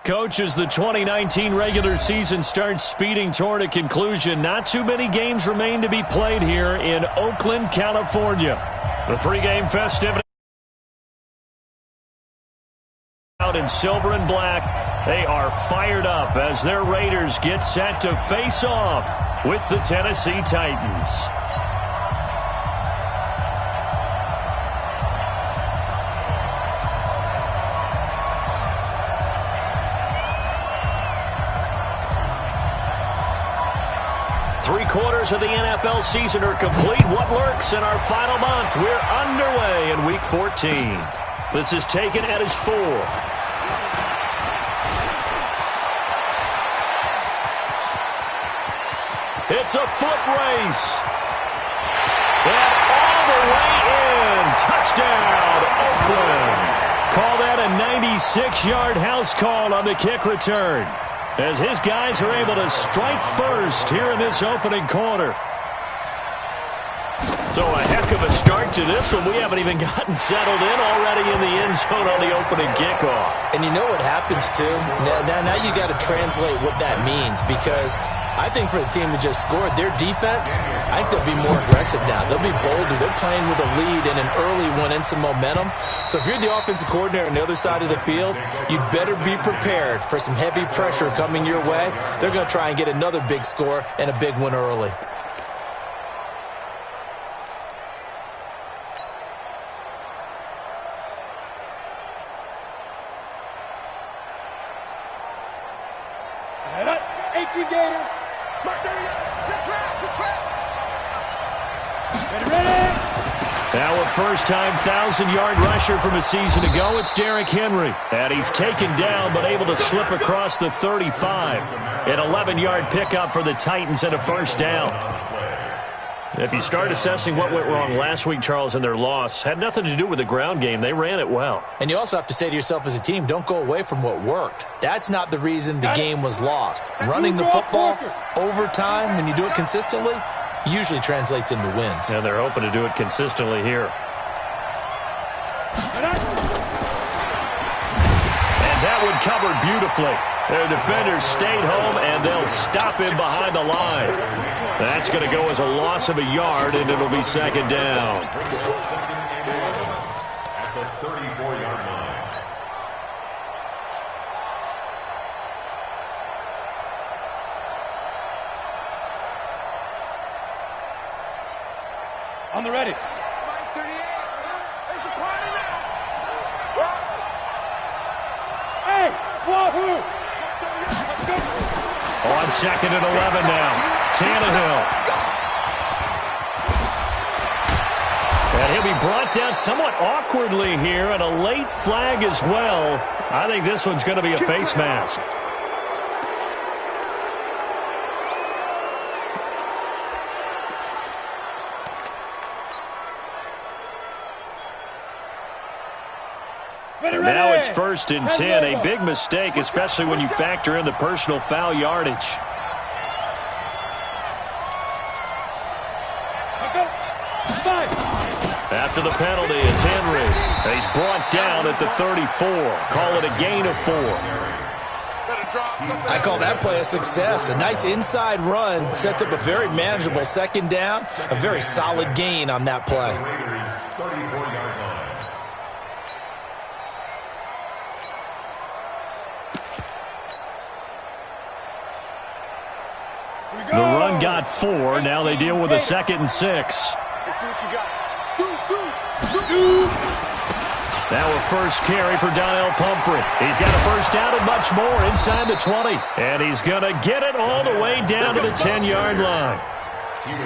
Coach, as the 2019 regular season starts speeding toward a conclusion, not too many games remain to be played here in Oakland, California. The pregame festivity out in silver and black. They are fired up as their Raiders get set to face off with the Tennessee Titans. Three-quarters of the NFL season are complete. What lurks in our final month? We're underway in Week 14. This is taken at his 4. It's a foot race. And all the way in. Touchdown, Oakland. Call that a 96-yard house call on the kick return, as his guys are able to strike first here in this opening quarter. So a heck of a start to this one. We haven't even gotten settled in already in the end zone on the opening kickoff. And you know what happens, too? Now you got to translate what that means, because I think for the team that just scored, their defense, I think they'll be more aggressive now. They'll be bolder. They're playing with a lead and an early one and some momentum. So if you're the offensive coordinator on the other side of the field, you'd better be prepared for some heavy pressure coming your way. They're going to try and get another big score and a big one early. Our first-time 1,000-yard rusher from a season ago, it's Derrick Henry. And he's taken down but able to slip across the 35. An 11-yard pickup for the Titans and a first down. If you start assessing what went wrong last week, Charles, in their loss, had nothing to do with the ground game. They ran it well. And you also have to say to yourself as a team, don't go away from what worked. That's not the reason the game was lost. Running the football over time, when you do it consistently, usually translates into wins. And they're hoping to do it consistently here. And that one covered beautifully. Their defenders stayed home, and they'll stop him behind the line. That's going to go as a loss of a yard, and it'll be second down. At the 34-yard line. On the ready. Hey, wahoo! On second and 11 now. Tannehill. And he'll be brought down somewhat awkwardly here, and a late flag as well. I think this one's going to be a face mask. Now it's 1st and 10, a big mistake, especially when you factor in the personal foul yardage. After the penalty, it's Henry. He's brought down at the 34. Call it a gain of 4. I call that play a success. A nice inside run sets up a very manageable second down. A very solid gain on that play. The run got 4. Now they deal with a 2nd and 6. Let's see what you got. Now a first carry for Donnell Pumphrey. He's got a first down and much more inside the 20. And he's going to get it all the way down to the 10-yard line.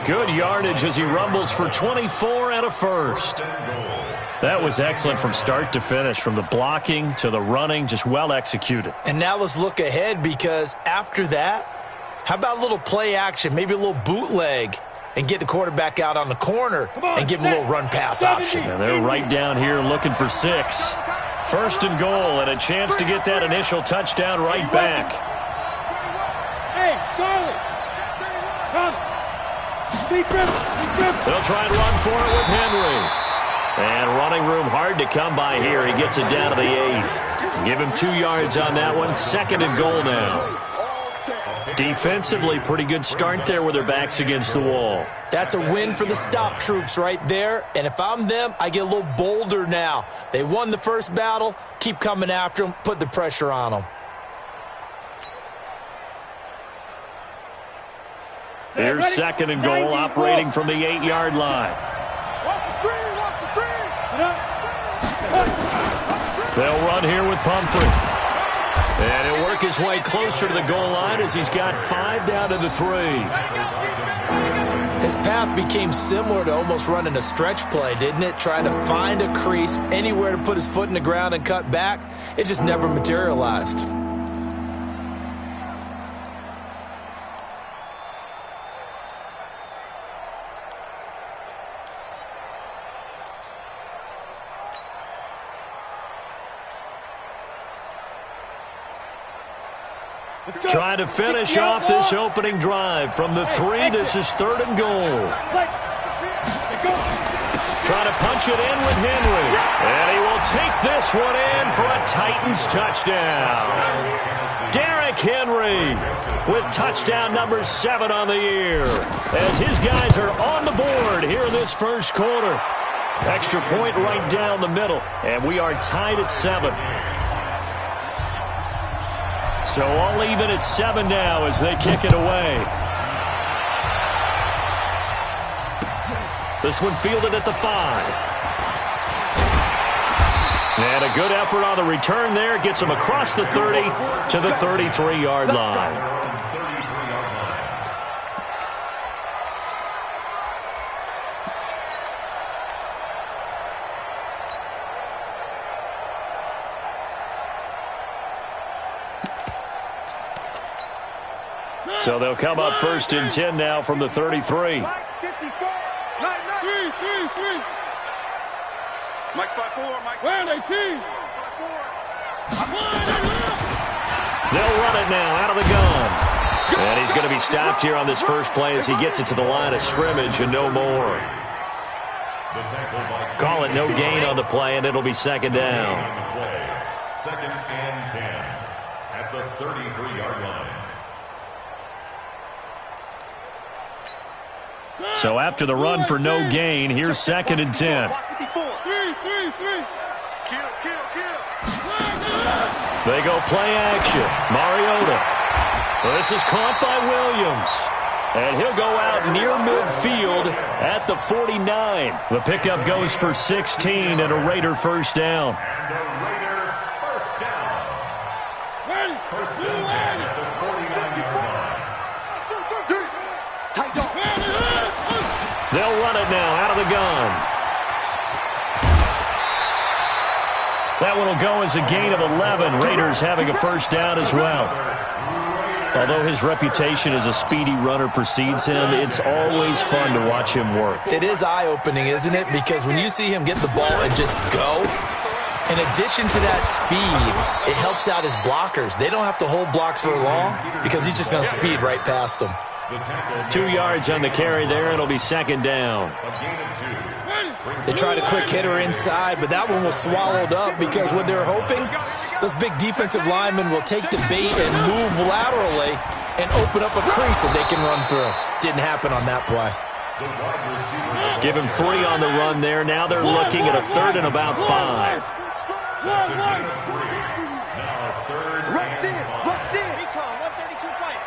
Good yardage as he rumbles for 24 and a first. That was excellent from start to finish, from the blocking to the running, just well executed. And now let's look ahead, because after that, how about a little play action, maybe a little bootleg, and get the quarterback out on the corner and give him a little run-pass option. And they're right down here looking for 6. 1st and goal, and a chance to get that initial touchdown right back. Hey, Charlie! Come! They'll try and run for it with Henry. And running room hard to come by here. He gets it down to the 8. Give him 2 yards on that one. 2nd and goal now. Defensively, pretty good start there with their backs against the wall. That's a win for the stop troops right there. And if I'm them, I get a little bolder now. They won the first battle. Keep coming after them. Put the pressure on them. Here's 2nd and goal, operating from the 8-yard line. Watch the screen, watch the screen. They'll run here with Pumphrey. And he'll work his way closer to the goal line as he's got 5 down to the 3. His path became similar to almost running a stretch play, didn't it? Trying to find a crease, anywhere to put his foot in the ground and cut back. It just never materialized. Trying to finish off this opening drive from the 3. This is 3rd and goal. Trying to punch it in with Henry. And he will take this one in for a Titans touchdown. Derrick Henry with touchdown number 7 on the year. As his guys are on the board here in this first quarter. Extra point right down the middle. And we are tied at 7. So all even at 7 now as they kick it away. This one fielded at the 5. And a good effort on the return there. Gets him across the 30 to the 33-yard line. So they'll come up 1st and 10 now from the 33. Mike 54. Three. Mike 54. Mike. Where are they, team? They'll run it now out of the gun. And he's going to be stopped here on this first play as he gets it to the line of scrimmage and no more. Call it no gain on the play, and it'll be 2nd down. 2nd and 10 at the 33-yard line. So after the run for no gain, here's 2nd and 10. They go play action. Mariota. This is caught by Williams. And he'll go out near midfield at the 49. The pickup goes for 16 and a Raider first down. And a Raider first down. First and 10 at the 49-yard line. Tight off. They'll run it now out of the gun. That one will go as a gain of 11. Raiders having a first down as well. Although his reputation as a speedy runner precedes him, it's always fun to watch him work. It is eye-opening, isn't it? Because when you see him get the ball and just go, in addition to that speed, it helps out his blockers. They don't have to hold blocks for long because he's just going to speed right past them. 2 yards on the carry there. It'll be 2nd down. They tried a quick hitter inside, but that one was swallowed up because what they're hoping, those big defensive linemen will take the bait and move laterally and open up a crease that they can run through. Didn't happen on that play. Give him 3 on the run there. Now they're looking at a 3rd and about 5. Rush in. Recon 132 fight.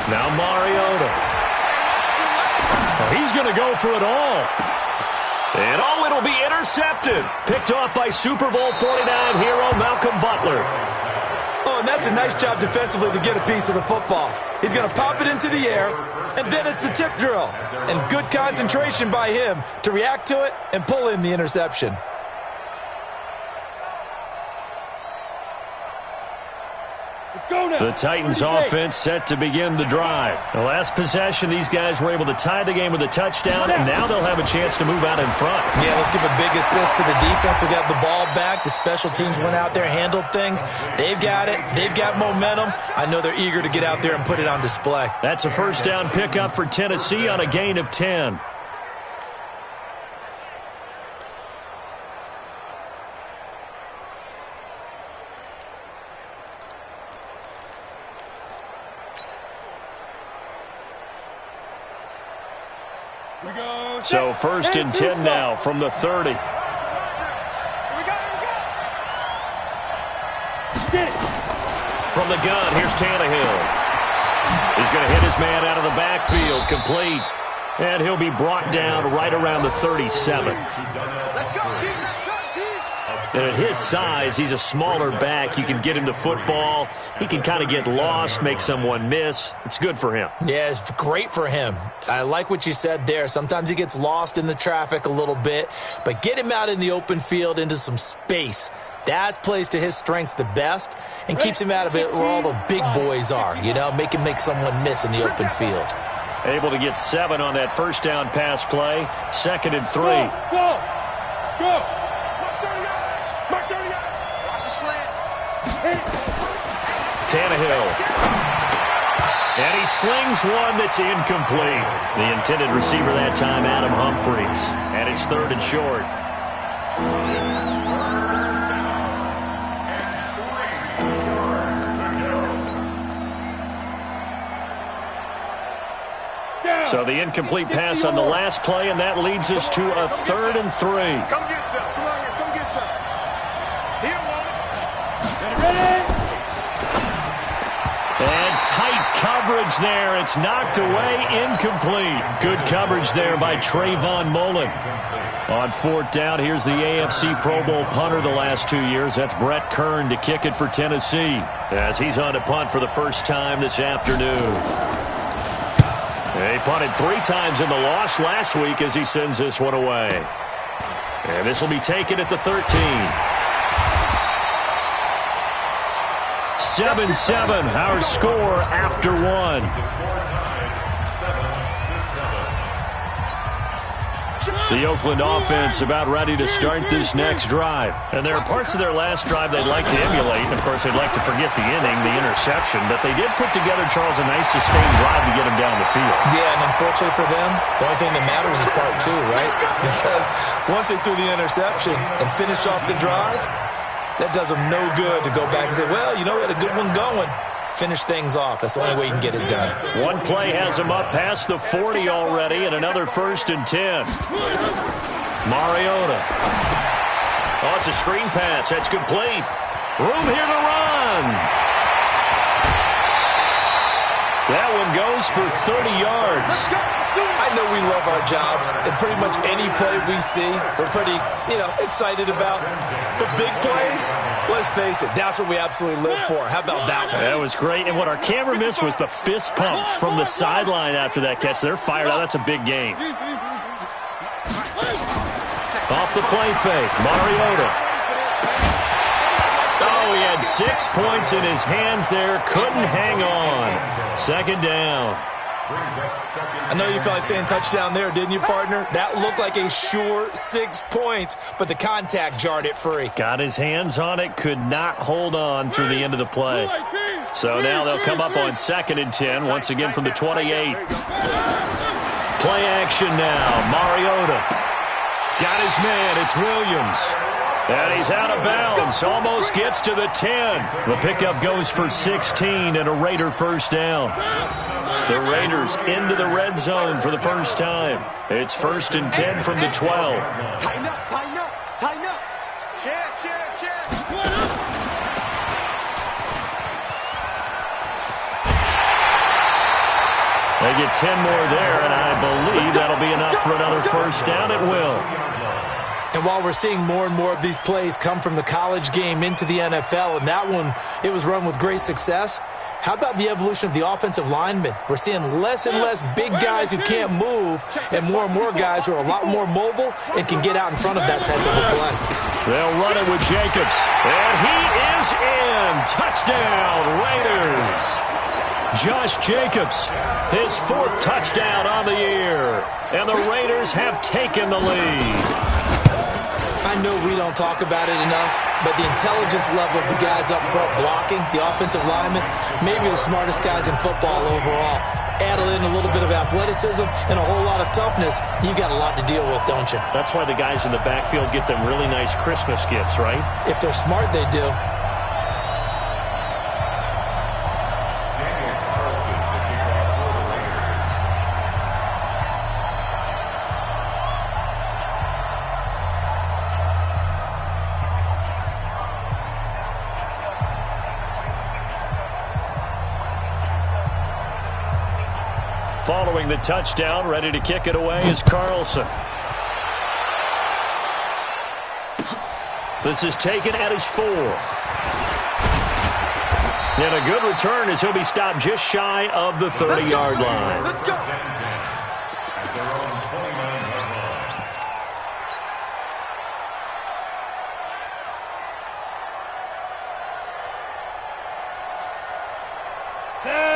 Now Mariota. He's going to go for it all. And it'll be intercepted. Picked off by Super Bowl 49 hero Malcolm Butler. Oh, and that's a nice job defensively to get a piece of the football. He's going to pop it into the air, and then it's the tip drill. And good concentration by him to react to it and pull in the interception. The Titans offense set to begin the drive. The last possession, these guys were able to tie the game with a touchdown, and now they'll have a chance to move out in front. Yeah, let's give a big assist to the defense who got the ball back. The special teams went out there, handled things. They've got it. They've got momentum. I know they're eager to get out there and put it on display. That's a first down pickup for Tennessee on a gain of 10. So first and 10 now from the 30. From the gun, here's Tannehill. He's going to hit his man out of the backfield, complete. And he'll be brought down right around the 37. And at his size, he's a smaller back. You can get him to football. He can kind of get lost, make someone miss. It's good for him. Yeah, it's great for him. I like what you said there. Sometimes he gets lost in the traffic a little bit, but get him out in the open field into some space. That plays to his strengths the best and keeps him out of it where all the big boys are, you know, make him make someone miss in the open field. Able to get 7 on that first down pass play. 2nd and 3. Go. Tannehill. And he slings one that's incomplete. The intended receiver that time, Adam Humphries. And it's 3rd and short. So the incomplete pass on the last play, and that leads us to a 3rd and 3. Come get some. Come on here. Come get some. Here, ready? And tight coverage there. It's knocked away, incomplete. Good coverage there by Trayvon Mullen. On 4th down, here's the AFC Pro Bowl punter the last 2 years. That's Brett Kern to kick it for Tennessee, as he's on to punt for the first time this afternoon. He punted 3 times in the loss last week as he sends this one away. And this will be taken at the 13. 7-7, our score after 1. The Oakland offense about ready to start this next drive. And there are parts of their last drive they'd like to emulate. And, of course, they'd like to forget the inning, the interception. But they did put together, Charles, a nice sustained drive to get them down the field. Yeah, and unfortunately for them, the only thing that matters is part 2, right? Because once they threw the interception and finished off the drive, that does them no good to go back and say, well, you know, we had a good one going. Finish things off. That's the only way you can get it done. One play has him up past the 40 already, and another 1st and 10. Mariota. Oh, it's a screen pass. That's complete. Room here to run. That one goes for 30 yards. I know we love our jobs, and pretty much any play we see, we're pretty, excited about. The big plays, let's face it, that's what we absolutely live for. How about that one? That was great, and what our camera missed was the fist pumps from the sideline after that catch. They're fired out. That's a big game. Off the play fake, Mariota. Oh, he had 6 points in his hands there. Couldn't hang on. 2nd down. I know you felt like saying touchdown there, didn't you, partner? That looked like a sure 6 points, but the contact jarred it free. Got his hands on it, could not hold on through the end of the play. So now they'll come up on 2nd and 10, once again from the 28. Play action now, Mariota. Got his man, it's Williams. And he's out of bounds, almost gets to the 10. The pickup goes for 16 and a Raider first down. The Raiders into the red zone for the first time. It's 1st and 10 from the 12. Tighten up, tighten up, tighten up. Share. They get 10 more there, and I believe that'll be enough for another first down. It will. And while we're seeing more and more of these plays come from the college game into the NFL, and that one, it was run with great success, how about the evolution of the offensive linemen? We're seeing less and less big guys who can't move and more guys who are a lot more mobile and can get out in front of that type of a play. They'll run it with Jacobs. And he is in. Touchdown, Raiders. Josh Jacobs, his 4th touchdown on the year. And the Raiders have taken the lead. I know we don't talk about it enough, but the intelligence level of the guys up front blocking, the offensive linemen, maybe the smartest guys in football overall. Add in a little bit of athleticism and a whole lot of toughness, you've got a lot to deal with, don't you? That's why the guys in the backfield get them really nice Christmas gifts, right? If they're smart, they do. Following the touchdown, ready to kick it away is Carlson. This is taken at his 4. And a good return as he'll be stopped just shy of the 30-yard line. Let's go. At their own 29-yard line.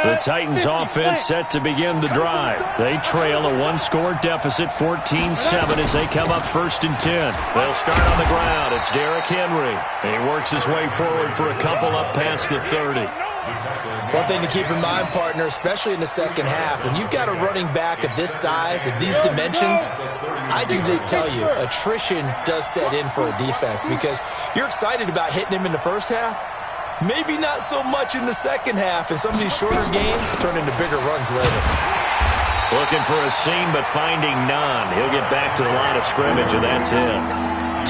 The Titans offense set to begin the drive. They trail a 1-score deficit, 14-7 as they come up 1st and 10. They'll start on the ground. It's Derrick Henry. He works his way forward for a couple up past the 30. One thing to keep in mind, partner, especially in the second half, when you've got a running back of this size, of these dimensions, I can just tell you, attrition does set in for a defense because you're excited about hitting him in the first half. Maybe not so much in the second half, and some of these shorter gains turn into bigger runs later. Looking for a seam, but finding none. He'll get back to the line of scrimmage, and that's it.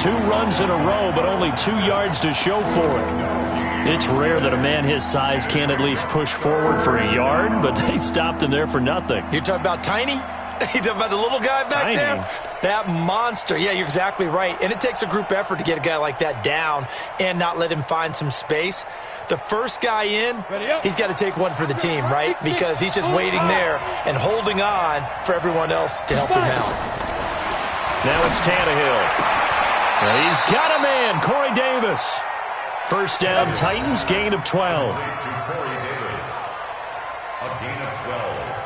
2 runs in a row, but only 2 yards to show for it. It's rare that a man his size can't at least push forward for a yard, but they stopped him there for nothing. You're talking about Tiny? You talking about the little guy back Tiny. there? That monster. Yeah, you're exactly right. And it takes a group effort to get a guy like that down and not let him find some space. The first guy in, he's got to take one for the team, right? Because he's just waiting there and holding on for everyone else to help him out. Now it's Tannehill. He's got a man, Corey Davis. First down, Titans, gain of 12. To Corey Davis. A gain of 12.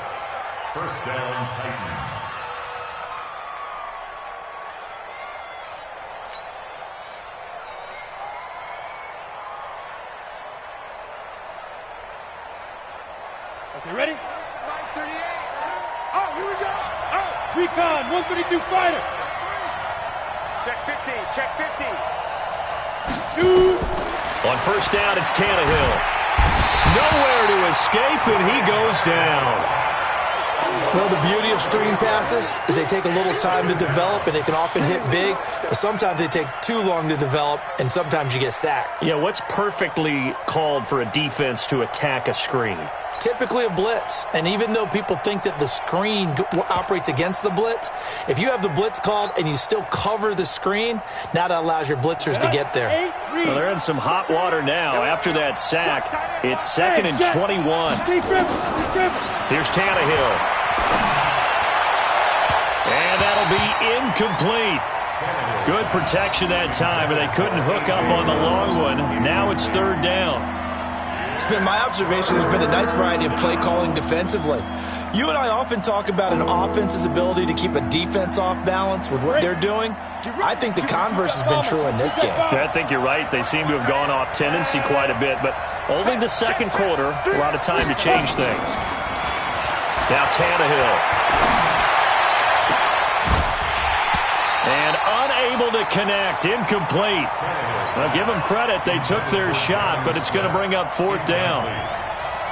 First down, Titans. Okay, ready? 938. Oh, here we go. Oh. Recon, 132 fighter. Check 50. Check 50. Shoot. On first down, it's Tannehill. Nowhere to escape, and he goes down. Well, the beauty of screen passes is they take a little time to develop, and they can often hit big, but sometimes they take too long to develop, and sometimes you get sacked. Yeah, what's perfectly called for a defense to attack a screen? Typically a blitz, and even though people think that the screen operates against the blitz, if you have the blitz called and you still cover the screen, now that allows your blitzers to get there. Well, they're in some hot water now. After that sack, it's 2nd and 21. Here's Tannehill. And that'll be incomplete. Good protection that time, but they couldn't hook up on the long one. Now it's 3rd down. It's been my observation there's been a nice variety of play calling defensively. You and I often talk about an offense's ability to keep a defense off balance with what they're doing. I think the converse has been true in this game. I think you're right. They seem to have gone off tendency quite a bit, but only the second quarter, a lot of time to change things. Now Tannehill. And unable to connect, incomplete. Well, give them credit. They took their shot, but it's going to bring up 4th down.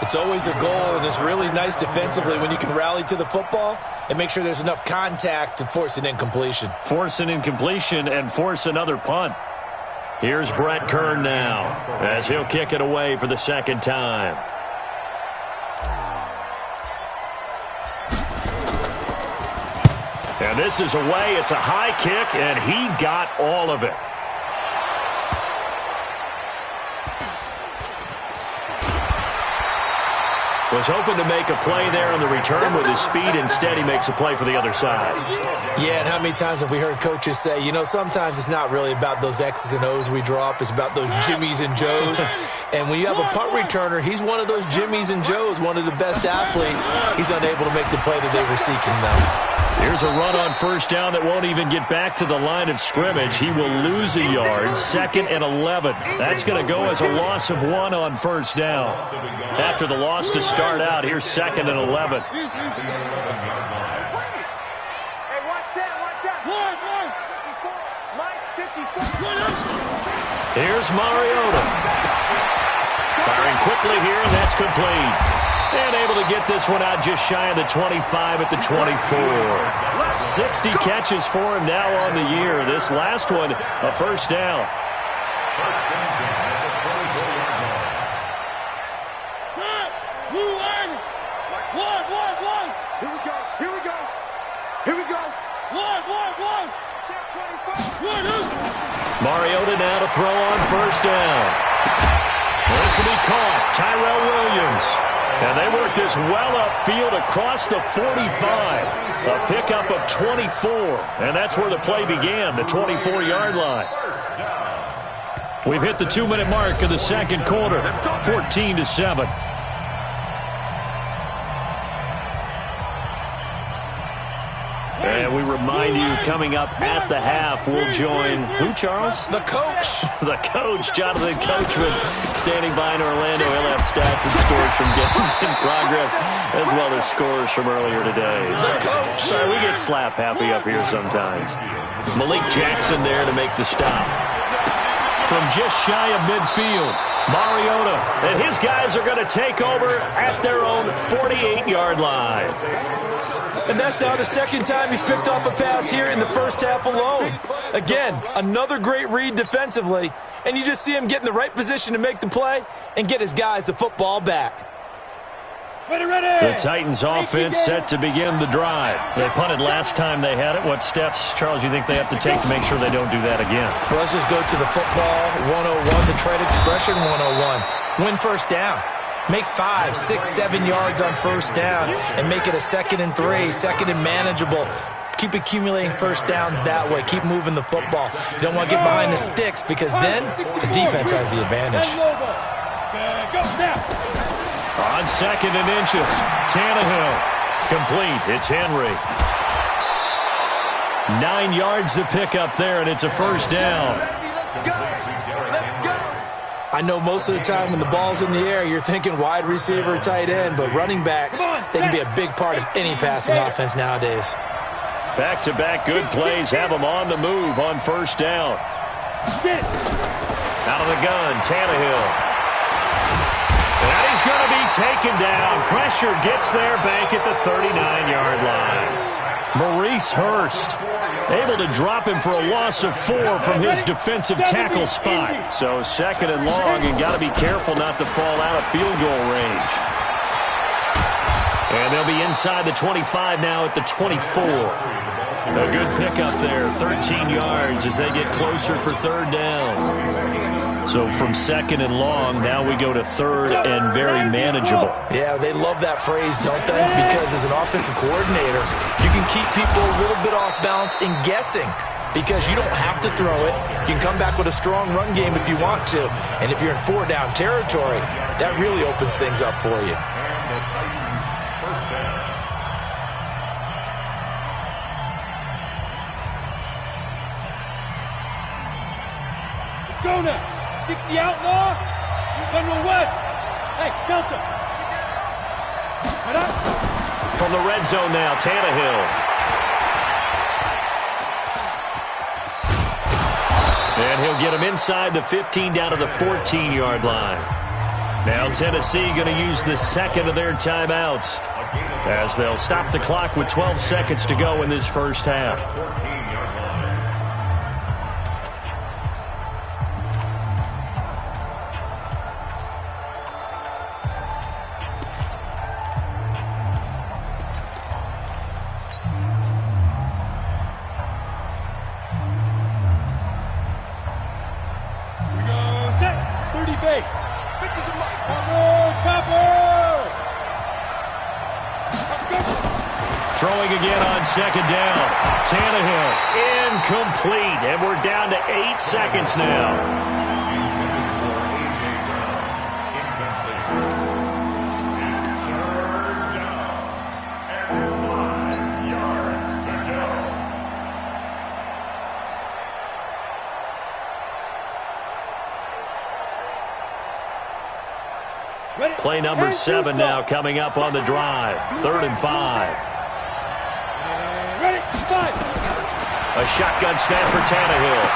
It's always a goal, and it's really nice defensively when you can rally to the football and make sure there's enough contact to force an incompletion. Force an incompletion and force another punt. Here's Brett Kern now as he'll kick it away for the 2nd time. And And this is away. It's a high kick, and he got all of it. Was hoping to make a play there on the return with his speed. Instead, he makes a play for the other side. Yeah, and how many times have we heard coaches say, you know, sometimes it's not really about those X's and O's we drop. It's about those Jimmies and Joes. And when you have a punt returner, he's one of those Jimmies and Joes, one of the best athletes. He's unable to make the play that they were seeking, though. Here's a run on first down that won't even get back to the line of scrimmage. He will lose a yard, 2nd and 11. That's going to go as a loss of 1 on first down. After the loss to start out, here's 2nd and 11. Hey, watch that. Mike, 54. Here's Mariota. Firing quickly here, and that's complete. And able to get this one out just shy of the 25 at the 24. 60 catches for him now on the year. This last one, a first down. First and 10 at the 24-yard line. Here we go. Mariota now to throw on first down. This will be caught. Tyrell Williams. And they work this well upfield across the 45. A pickup of 24. And that's where the play began, the 24-yard line. We've hit the 2-minute mark of the second quarter, 14-7. And we remind you, coming up at the half, we'll join who, Charles? The coach. The coach, Jonathan Coachman, standing by in Orlando. He'll have stats and scores from games in progress, as well as scores from earlier today. The coach. Sorry, we get slap happy up here sometimes. Malik Jackson there to make the stop. From just shy of midfield, Mariota and his guys are going to take over at their own 48-yard line. And that's now the second time he's picked off a pass here in the first half alone. Again, another great read defensively, and you just see him get in the right position to make the play and get his guys the football back. The Titans offense set to begin the drive. They punted last time they had it. What steps, Charles, you think they have to take to make sure they don't do that again? Well, let's just go to the football 101, the trade expression 101. Win first down. Make 5, 6, 7 yards on first down and make it a 2nd and 3, 2nd and manageable. Keep accumulating first downs that way. Keep moving the football. You don't want to get behind the sticks because then the defense has the advantage. On 2nd and inches, Tannehill. Complete. It's Henry. 9 yards to pick up there, and it's a first down. I know most of the time when the ball's in the air, you're thinking wide receiver, tight end, but running backs, they can be a big part of any passing offense nowadays. Back-to-back good plays have them on the move on first down. Out of the gun, Tannehill. And he's going to be taken down. Pressure gets there, Bank at the 39-yard line. Maurice Hurst able to drop him for a loss of 4 from his defensive tackle spot. So 2nd and long, and got to be careful not to fall out of field goal range. And they'll be inside the 25 now at the 24. A good pickup there, 13 yards as they get closer for third down. So from 2nd and long, now we go to 3rd and very manageable. Yeah, they love that phrase, don't they? Because as an offensive coordinator, you can keep people a little bit off balance in guessing because you don't have to throw it. You can come back with a strong run game if you want to. And if you're in 4-down territory, that really opens things up for you. Let's go now. 60 outlaw. General West. Hey, Delta. Head up. From the red zone now, Tannehill. And he'll get him inside the 15 down to the 14-yard line. Now Tennessee going to use the 2nd of their timeouts as they'll stop the clock with 12 seconds to go in this first half. space. Chopper! Throwing again on second down. Tannehill incomplete, and we're down to 8 seconds now. Play number 7 now coming up on the drive. 3rd and 5. Ready, 5. A shotgun snap for Tannehill.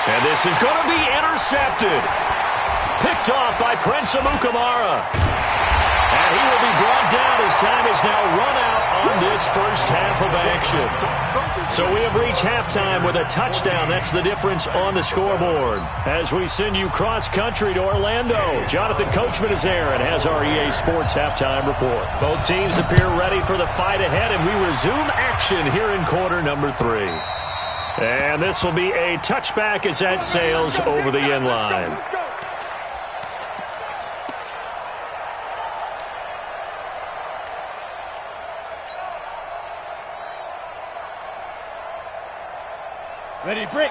And this is going to be intercepted. Picked off by Prince Amukamara. And he will be brought down as time is now run out on this first half of action. So we have reached halftime with a touchdown. That's the difference on the scoreboard. As we send you cross-country to Orlando, Jonathan Coachman is there and has our EA Sports halftime report. Both teams appear ready for the fight ahead, and we resume action here in quarter number 3. And this will be a touchback as that sails over the end line.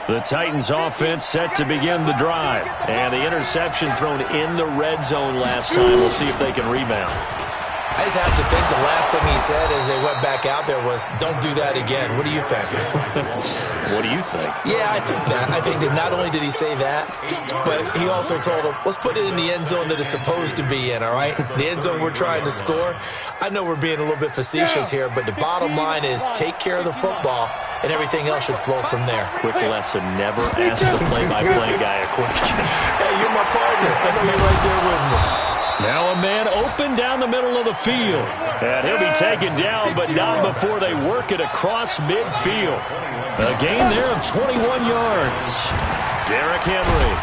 The Titans offense set to begin the drive. And the interception thrown in the red zone last time. We'll see if they can rebound. I just have to think the last thing he said as they went back out there was, don't do that again. What do you think? What do you think? Yeah, I think that. I think that not only did he say that, but he also told him, let's put it in the end zone that it's supposed to be in, all right? The end zone we're trying to score. I know we're being a little bit facetious here, but the bottom line is take care of the football, and everything else should flow from there. Quick lesson, never ask the play-by-play guy a question. Hey, you're my partner. I know you're right there with me. Now a man open down the middle of the field. And he'll be taken down, but not before they work it across midfield. A gain there of 21 yards. Derrick Henry.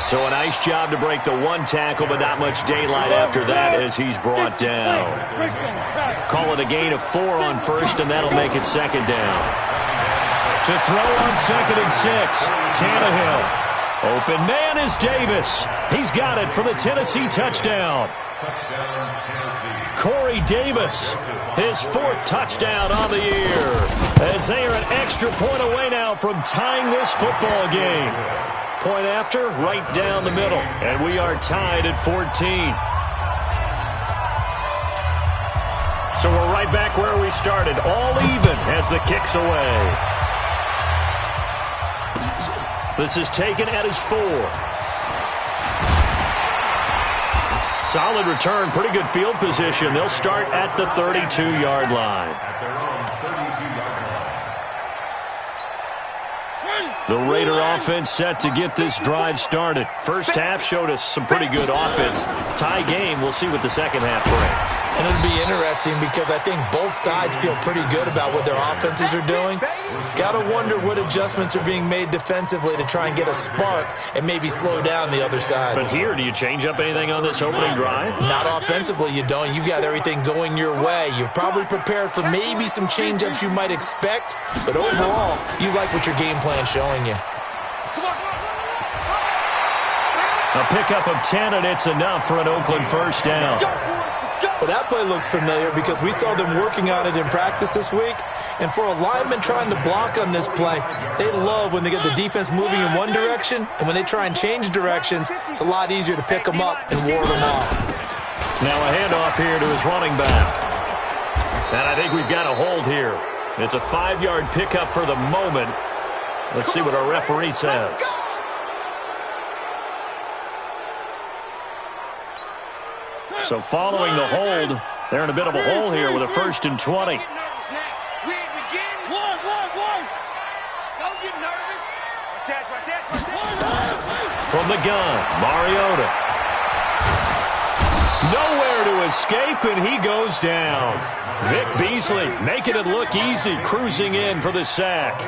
So a nice job to break the one tackle, but not much daylight after that as he's brought down. Call it a gain of 4 on first, and that'll make it second down. To throw on 2nd and 6, Tannehill. Open man is Davis. He's got it for the Tennessee touchdown. Corey Davis, his 4th touchdown on the year. As they are an extra point away now from tying this football game. Point after, right down the middle. And we are tied at 14. So we're right back where we started. All even as the kick's away. This is taken at his 4. Solid return, pretty good field position. They'll start at the 32-yard line. The Raider offense set to get this drive started. First half showed us some pretty good offense. Tie game, we'll see what the second half brings. And it'll be interesting because I think both sides feel pretty good about what their offenses are doing. Got to wonder what adjustments are being made defensively to try and get a spark and maybe slow down the other side. But here, do you change up anything on this opening drive? Not offensively, you don't. You've got everything going your way. You've probably prepared for maybe some change-ups you might expect, but overall, you like what your game plan's showing you. A pickup of 10, and it's enough for an Oakland first down. Well, that play looks familiar because we saw them working on it in practice this week. And for a lineman trying to block on this play, they love when they get the defense moving in one direction. And when they try and change directions, it's a lot easier to pick them up and ward them off. Now a handoff here to his running back. And I think we've got a hold here. It's a 5-yard pickup for the moment. Let's see what our referee says. So following the hold, they're in a bit of a hole here with a 1st and 20. From the gun, Mariota. Nowhere to escape, and he goes down. Vic Beasley making it look easy, cruising in for the sack.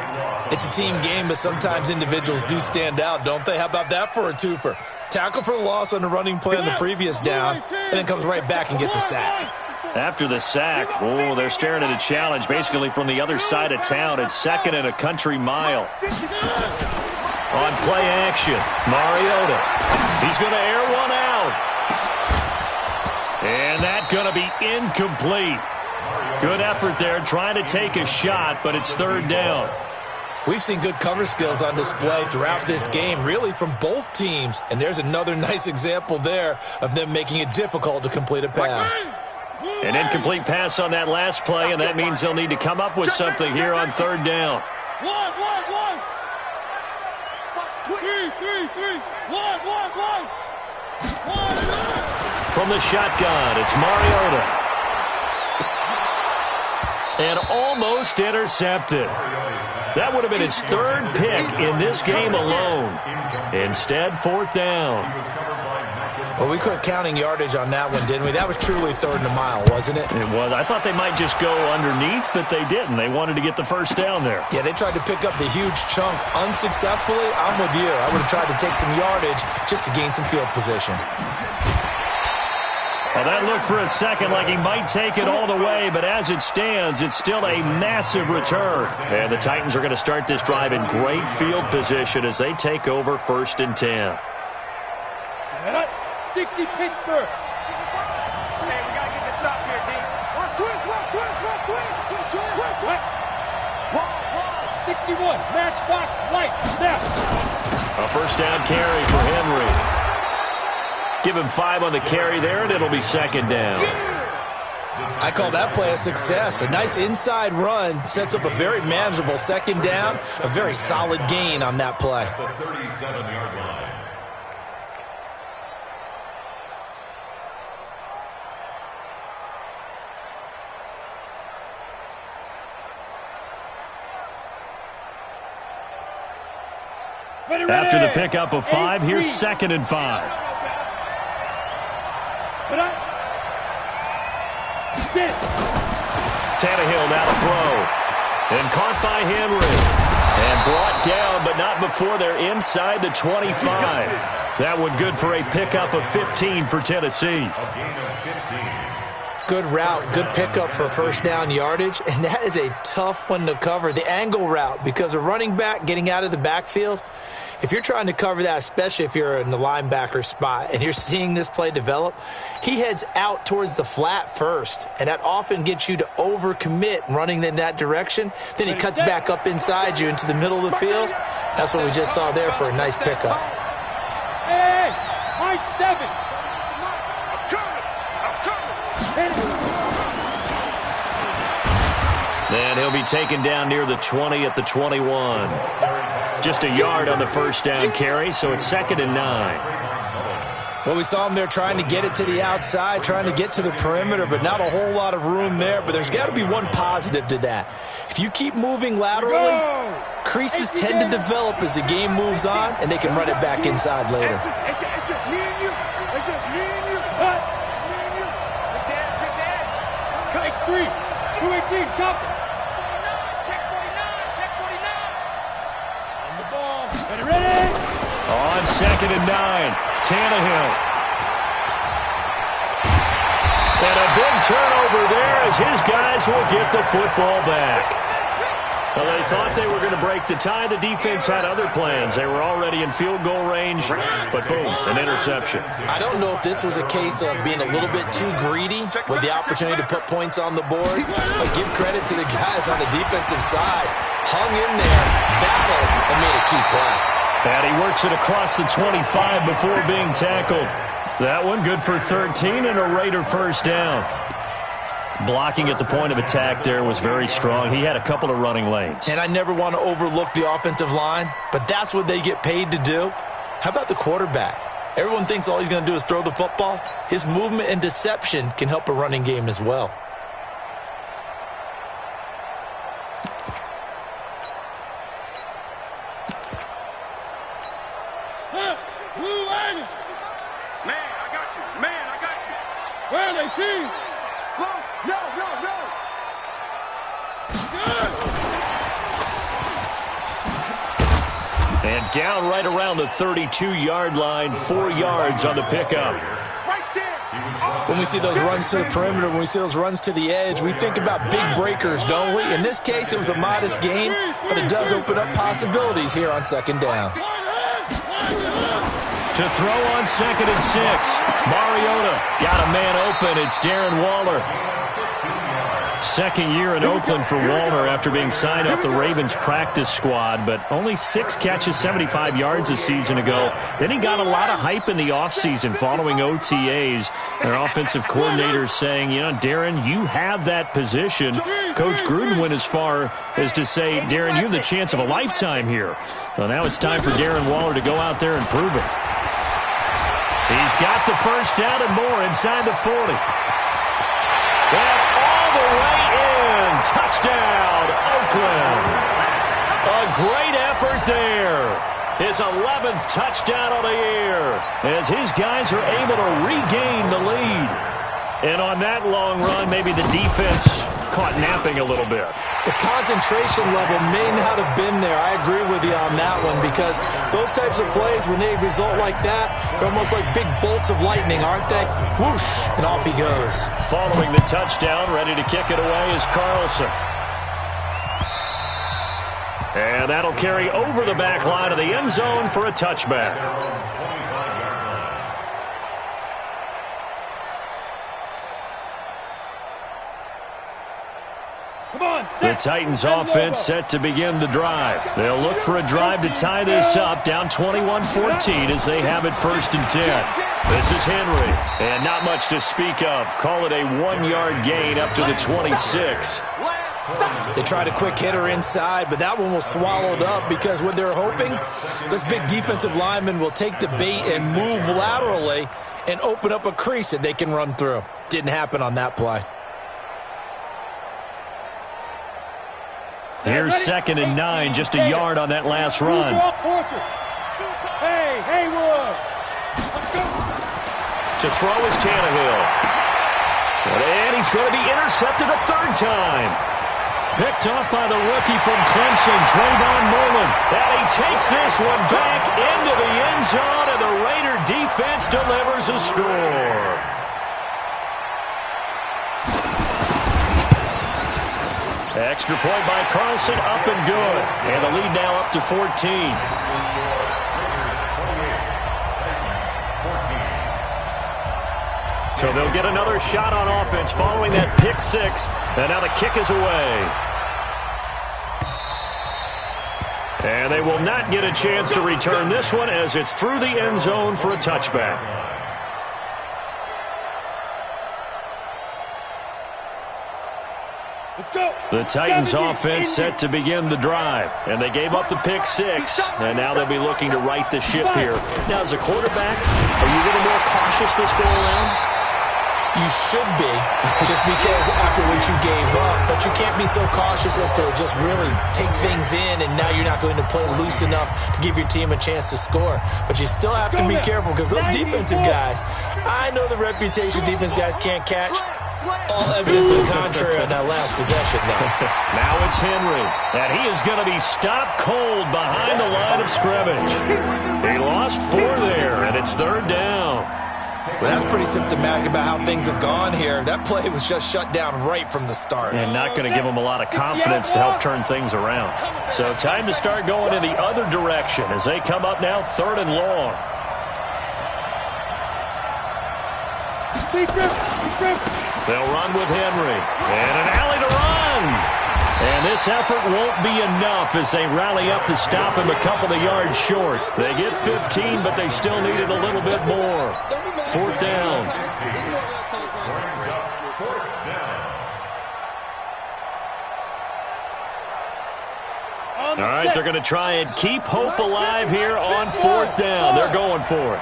It's a team game, but sometimes individuals do stand out, don't they? How about that for a twofer? Tackle for loss on the running play on the previous down, and then comes right back and gets a sack. After the sack, they're staring at a challenge basically from the other side of town. It's 2nd and a country mile. On play action. Mariota. He's going to air one out. And that's going to be incomplete. Good effort there trying to take a shot, but it's third down. We've seen good cover skills on display throughout this game, really from both teams. And there's another nice example there of them making it difficult to complete a pass. An incomplete pass on that last play, and that means they'll need to come up with something here on third down. One. Three. One. From the shotgun, it's Mariota. And almost intercepted. That would have been his third pick in this game alone. Instead, fourth down. Well, we quit counting yardage on that one, didn't we? That was truly third and a mile, wasn't it? It was. I thought they might just go underneath, but they didn't. They wanted to get the first down there. Yeah, they tried to pick up the huge chunk unsuccessfully. I'm with you. I would have tried to take some yardage just to gain some field position. Well, that looked for a second like he might take it all the way, but as it stands, it's still a massive return. And the Titans are going to start this drive in great field position as they take over 1st and 10. 60 Pittsburgh. Hey, we got to get this stop here, D. Watch twins. 61, matchbox, light, snap. A first down carry for Henry. Give him 5 on the carry there, and it'll be second down. I call that play a success. A nice inside run sets up a very manageable second down. A very solid gain on that play. The 37-yard line. After the pickup of 5, here's 2nd and 5. Tannehill now to throw. And caught by Henry. And brought down, but not before they're inside the 25. That one good for a pickup of 15 for Tennessee. A gain of 15. Good route, good pickup for first down yardage, and that is a tough one to cover, the angle route, because a running back getting out of the backfield, if you're trying to cover that, especially if you're in the linebacker spot and you're seeing this play develop, he heads out towards the flat first, and that often gets you to overcommit running in that direction. Then he cuts back up inside you into the middle of the field. That's what we just saw there for a nice pickup. Hey, my 7. And he'll be taken down near the 20 at the 21. Just a yard on the first down carry, so it's 2nd and 9. Well, we saw him there trying to get it to the outside, trying to get to the perimeter, but not a whole lot of room there. But there's got to be one positive to that. If you keep moving laterally, creases tend to develop as the game moves on, and they can run it back inside later. It's just me and you. It's just me and you. Me and you. Good dad. X3, 218, chop it. Check 49. On the ball. Ready? On 2nd and 9, Tannehill. And a big turnover there as his guys will get the football back. Well, they thought they were going to break the tie. The defense had other plans. They were already in field goal range, but boom, an interception. I don't know if this was a case of being a little bit too greedy with the opportunity to put points on the board, but give credit to the guys on the defensive side. Hung in there, battled, and made a key play. And he works it across the 25 before being tackled. That one good for 13 and a Raider first down. Blocking at the point of attack there was very strong. He had a couple of running lanes. And I never want to overlook the offensive line, but that's what they get paid to do. How about the quarterback? Everyone thinks all he's going to do is throw the football. His movement and deception can help a running game as well. Where are they, team? No. And down right around the 32-yard line, 4 yards on the pickup. Right there. When we see those runs to the perimeter, when we see those runs to the edge, we think about big breakers, don't we? In this case, it was a modest gain, but it does open up possibilities here on second down. To throw on 2nd and 6. Mariota got a man open. It's Darren Waller. Second year in Oakland for Waller after being signed off the Ravens practice squad, but only 6 catches, 75 yards a season ago. Then he got a lot of hype in the offseason following OTAs. Their offensive coordinator saying, you know, Darren, you have that position. Coach Gruden went as far as to say, Darren, you have the chance of a lifetime here. So now it's time for Darren Waller to go out there and prove it. He's got the first down and more inside the 40. And all the way in. Touchdown, Oakland. A great effort there. His 11th touchdown of the year as his guys are able to regain the lead. And on that long run, maybe the defense caught napping a little bit. The concentration level may not have been there. I agree with you on that one because those types of plays, when they result like that, they're almost like big bolts of lightning, aren't they? Whoosh, and off he goes. Following the touchdown, ready to kick it away is Carlson. And that'll carry over the back line of the end zone for a touchback. The Titans offense set to begin the drive. They'll look for a drive to tie this up, down 21-14 as they have it 1st and 10. This is Henry, and not much to speak of. Call it a 1-yard gain up to the 26. They tried a quick hitter inside, but that one was swallowed up because what they're hoping, this big defensive lineman will take the bait and move laterally and open up a crease that they can run through. Didn't happen on that play. Here's 2nd and 9, just a yard on that last run. Hey, Haywood. To throw is Tannehill. And he's going to be intercepted a 3rd time. Picked off by the rookie from Clemson, Trayvon Mullen. And he takes this one back into the end zone, and the Raider defense delivers a score. Extra point by Carlson, up and good. And the lead now up to 14. So they'll get another shot on offense following that pick 6. And now the kick is away. And they will not get a chance to return this one as it's through the end zone for a touchback. The Titans offense set to begin the drive, and they gave up the pick 6, and now they'll be looking to right the ship here. Now, as a quarterback, are you a little more cautious this go around? You should be, just because after what you gave up, but you can't be so cautious as to just really take things in, and now you're not going to play loose enough to give your team a chance to score. But you still have to be careful because those defensive guys, I know the reputation defense guys can't catch. All evidence to the contrary on that last possession, though. Now it's Henry, and he is going to be stopped cold behind the line of scrimmage. He lost 4 there, and it's 3rd down. Well, that's pretty symptomatic about how things have gone here. That play was just shut down right from the start. And not going to give them a lot of confidence to help turn things around. So time to start going in the other direction as they come up now 3rd and long. They'll run with Henry. And an alley to run. And this effort won't be enough as they rally up to stop him a couple of yards short. They get 15, but they still needed a little bit more. 4th down. All right, they're going to try and keep hope alive here on 4th down. They're going for it.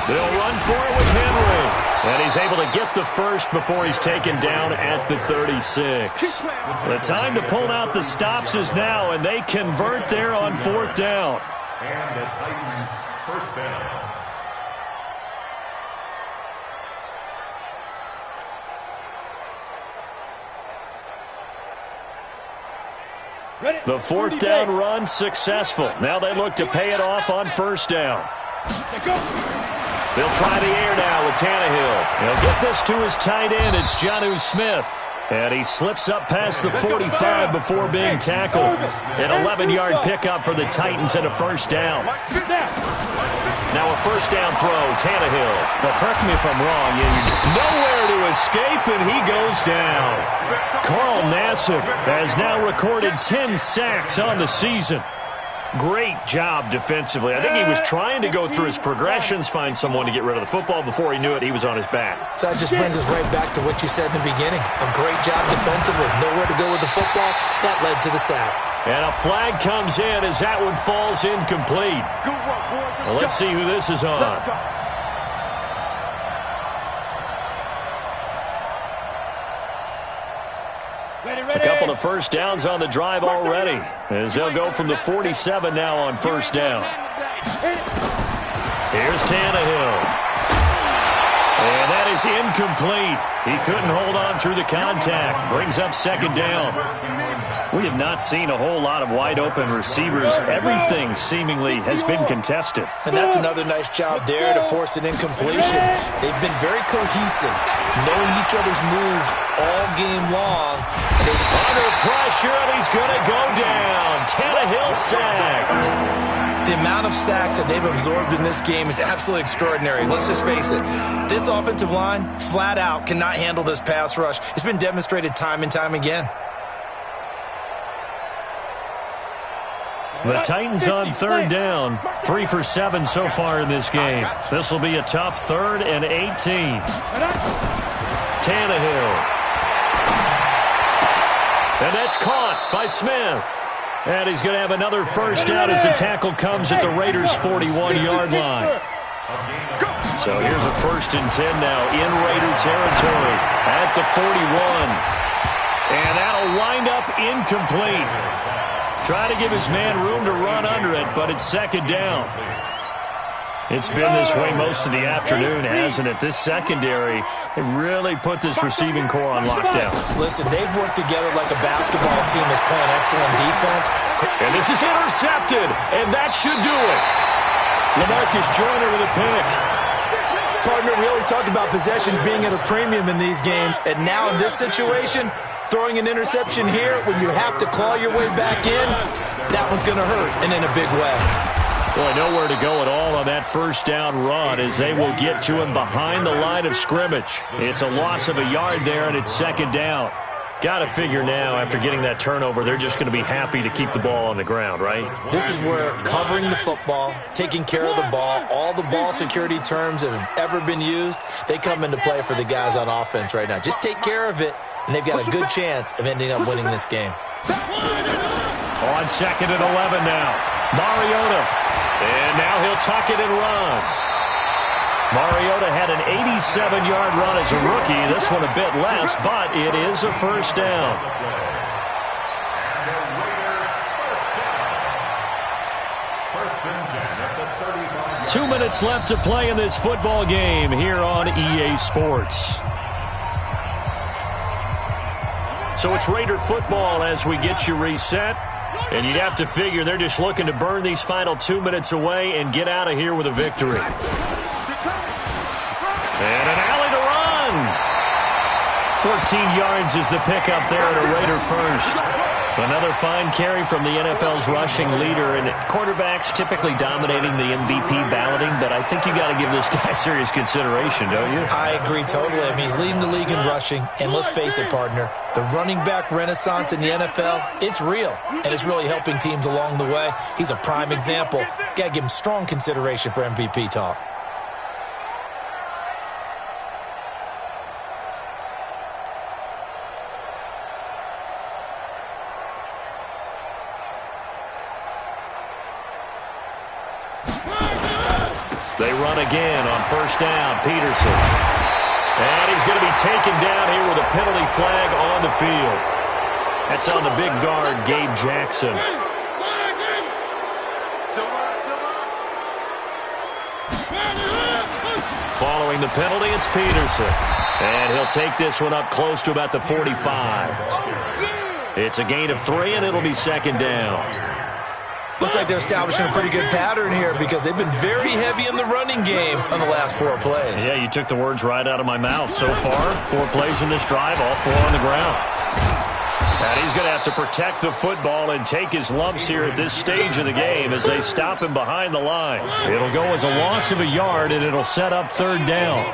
They'll run for it with Henry. And he's able to get the first before he's taken down at the 36. The time to pull out the stops is now, and they convert there on 4th down. And the Titans' 1st down. The 4th down run successful. Now they look to pay it off on 1st down. They'll try the air now with Tannehill. He'll get this to his tight end. It's Jonnu Smith. And he slips up past the 45 before being tackled. An 11-yard pickup for the Titans and a first down. Now a first down throw, Tannehill. Well, correct me if I'm wrong. Nowhere to escape, and he goes down. Carl Nassib has now recorded 10 sacks on the season. Great job defensively. I think he was trying to go through his progressions, find someone to get rid of the football. Before he knew it, he was on his back. So that just brings us right back to what you said in the beginning. A great job defensively. Nowhere to go with the football. That led to the sack. And a flag comes in as that one falls incomplete. Well, let's see who this is on. A couple of first downs on the drive already, as they'll go from the 47 now on first down. Here's Tannehill. And that is incomplete. He couldn't hold on through the contact. Brings up second down. We have not seen a whole lot of wide-open receivers. Everything seemingly has been contested. And that's another nice job there to force an incompletion. They've been very cohesive, knowing each other's moves all game long. Under pressure, and he's going to go down. Tannehill sacked. The amount of sacks that they've absorbed in this game is absolutely extraordinary. Let's just face it. This offensive line, flat out, cannot handle this pass rush. It's been demonstrated time and time again. The Titans on third down. 3 for 7 so far in this game. This will be a tough 3rd and 18. Tannehill. And that's caught by Smith. And he's going to have another first down as the tackle comes at the Raiders' 41-yard line. So here's a 1st and 10 now in Raider territory at the 41. And that'll wind up incomplete. Try to give his man room to run under it, but it's second down. It's been this way most of the afternoon, hasn't it? This secondary, they really put this receiving core on lockdown. Listen, they've worked together like a basketball team that's playing excellent defense. And this is intercepted, and that should do it. LaMarcus Joyner with a pick. Partner, we always talk about possessions being at a premium in these games, and now in this situation, throwing an interception here when you have to claw your way back in, that one's going to hurt, and in a big way. Boy, nowhere to go at all on that first down run as they will get to him behind the line of scrimmage. It's a loss of a yard there, and it's second down. Got to figure now, after getting that turnover, they're just going to be happy to keep the ball on the ground, right? This is where covering the football, taking care of the ball, all the ball security terms that have ever been used, they come into play for the guys on offense right now. Just take care of it, and they've got a good chance of ending up winning this game. On 2nd and 11 now. Mariota. And now he'll tuck it and run. Mariota had an 87-yard run as a rookie. This one a bit less, but it is a first down. 2 minutes left to play in this football game here on EA Sports. So it's Raider football as we get you reset. And you'd have to figure they're just looking to burn these final 2 minutes away and get out of here with a victory. And an alley to run. 14 yards is the pickup there at a Raider first. Another fine carry from the NFL's rushing leader, and quarterbacks typically dominating the MVP balloting, but I think you got to give this guy serious consideration, don't you? I agree totally. I mean, he's leading the league in rushing, and let's face it, partner, the running back renaissance in the NFL, it's real, and it's really helping teams along the way. He's a prime example. Got to give him strong consideration for MVP talk. They run again on first down, Peterson. And he's going to be taken down here with a penalty flag on the field. That's on the big guard, Gabe Jackson. Following the penalty, it's Peterson. And he'll take this one up close to about the 45. It's a gain of 3, and it'll be second down. Looks like they're establishing a pretty good pattern here because they've been very heavy in the running game on the last 4 plays. Yeah, you took the words right out of my mouth. So far, 4 plays in this drive, all 4 on the ground. And he's going to have to protect the football and take his lumps here at this stage of the game as they stop him behind the line. It'll go as a loss of a yard, and it'll set up 3rd down.